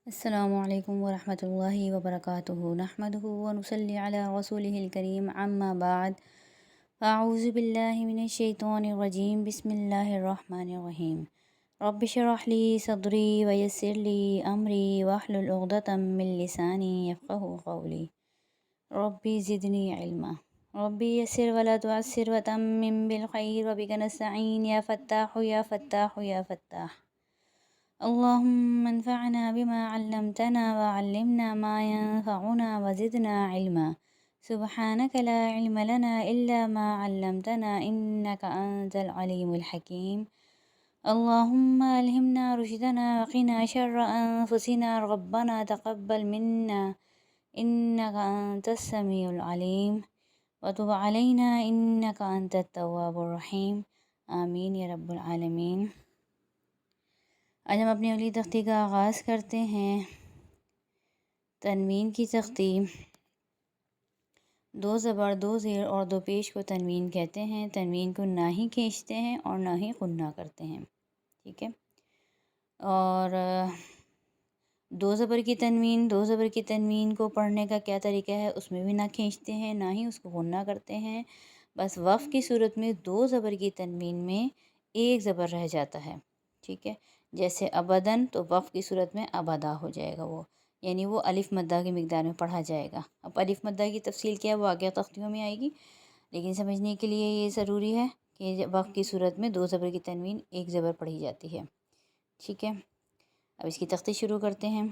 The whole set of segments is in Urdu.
السلام علیکم ورحمۃ اللہ وبرکاتہ نحمدہ ونصلی علی رسولہ الکریم اما بعد اعوذ باللہ من الشیطان الرجیم بسم اللہ الرحمن الرحیم رب اشرح لی صدری ویسر لی امری واحلل عقدۃ من لسانی یفقہوا قولی ربی زدنی علما ربی یسر ولا تعسر وتمم بالخیر وبک نستعین یا فتاح یا فتاح یا فتاح اللهم انفعنا بما علمتنا وعلمنا ما ينفعنا وزدنا علما سبحانك لا علم لنا إلا ما علمتنا إنك أنت العليم الحكيم اللهم ألهمنا رشدنا وقنا شر أنفسنا ربنا تقبل منا إنك أنت السميع العليم وتب علينا إنك أنت التواب الرحيم آمین یا رب العالمین۔ آج ہم اپنی اگلی تختی کا آغاز کرتے ہیں۔ تنوین کی تختی، دو زبر، دو زیر اور دو پیش کو تنوین کہتے ہیں۔ تنوین کو نہ ہی کھینچتے ہیں اور نہ ہی غنہ کرتے ہیں، ٹھیک ہے۔ اور دو زبر کی تنوین کو پڑھنے کا کیا طریقہ ہے، اس میں بھی نہ کھینچتے ہیں نہ ہی اس کو غنہ کرتے ہیں، بس وقف کی صورت میں دو زبر کی تنوین میں ایک زبر رہ جاتا ہے، ٹھیک ہے۔ جیسے ابدن، تو وقف کی صورت میں ابدا ہو جائے گا، وہ یعنی وہ الف مدہ کی مقدار میں پڑھا جائے گا۔ اب الف مدہ کی تفصیل کیا ہے وہ آگے تختیوں میں آئے گی، لیکن سمجھنے کے لیے یہ ضروری ہے کہ وقف کی صورت میں دو زبر کی تنوین ایک زبر پڑھی جاتی ہے، ٹھیک ہے۔ اب اس کی تختی شروع کرتے ہیں۔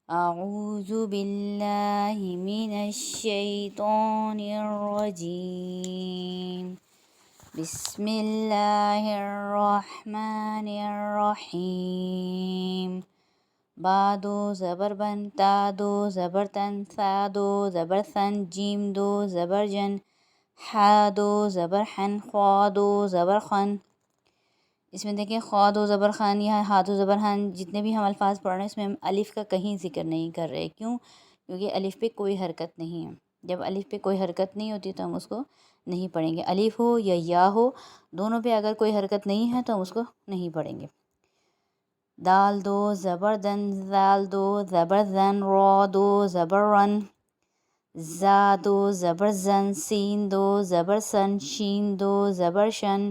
اعوذ باللہ من الشیطان الرجیم، بسم اللہ الرحمن الرحیم۔ با دو زبر بن، تا دو زبر تن، ثا دو زبر ثن، جیم دو زبر جن، حا دو زبر حن، خوا دو زبر خن۔ اس میں دیکھیں خوا دو زبر خان یا ہا دو زبر ہن، جتنے بھی ہم الفاظ پڑھ رہے ہیں اس میں ہم الف کا کہیں ذکر نہیں کر رہے، کیوں؟ کیونکہ الف پہ کوئی حرکت نہیں ہے۔ جب الف پہ کوئی حرکت نہیں ہوتی تو ہم اس کو نہیں پڑھیں گے، الف ہو یا یا ہو دونوں پہ اگر کوئی حرکت نہیں ہے تو ہم اس کو نہیں پڑھیں گے۔ دال دو زبر دن، ذال دو زبر زن، را دو زبر رن، زا دو زبر زن، سین دو زبر سن، شین دو زبر شن،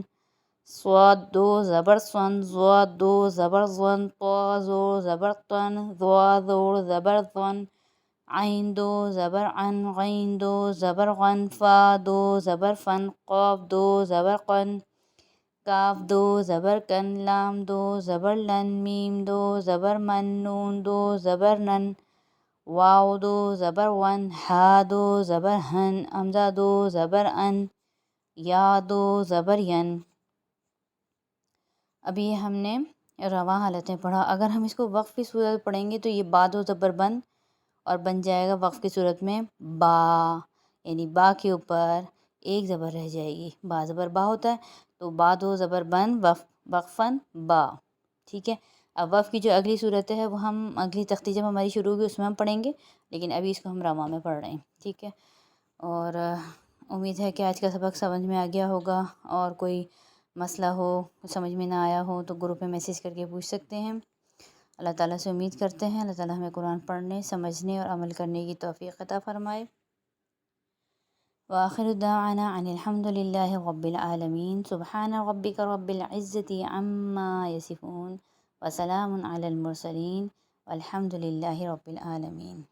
صاد دو زبر سن، ضاد دو زبر ظن، طا دو زبر طن، ظا دو زبر ظن، عین دو زبر عن، غین دو زبر غن، فا دو زبر فن، قاف دو زبر قن، کاف دو زبر کن، لام دو زبر لن، میم دو زبر من، نون دو زبر نن، واو دو زبر ون، ہا دو زبر ہن، حمزہ دو زبر ان، یا دو زبر ین۔ ابھی ہم نے رواں حالتیں پڑھا، اگر ہم اس کو وقف کی صورت پڑھیں گے تو یہ با دو زبر بن اور بن جائے گا وقف کی صورت میں با، یعنی با کے اوپر ایک زبر رہ جائے گی، با زبر با ہوتا ہے تو با دو زبر بن وقفاً با، ٹھیک ہے۔ اب وقف کی جو اگلی صورت ہے وہ ہم اگلی تختی جب ہماری شروع ہوگی اس میں ہم پڑھیں گے، لیکن ابھی اس کو ہم رواں میں پڑھ رہے ہیں، ٹھیک ہے۔ اور امید ہے کہ آج کا سبق سمجھ میں آ گیا ہوگا، اور کوئی مسئلہ ہو سمجھ میں نہ آیا ہو تو گروپ میں میسیج کر کے پوچھ سکتے ہیں۔ اللہ تعالیٰ سے امید کرتے ہیں اللہ تعالیٰ ہمیں قرآن پڑھنے، سمجھنے اور عمل کرنے کی توفیق عطا فرمائے۔ وآخر دعوانا ان الحمد للہ رب العالمین، سبحان ربک رب العزة عما یصفون وسلام علی المرسلین والحمد للہ رب العالمین۔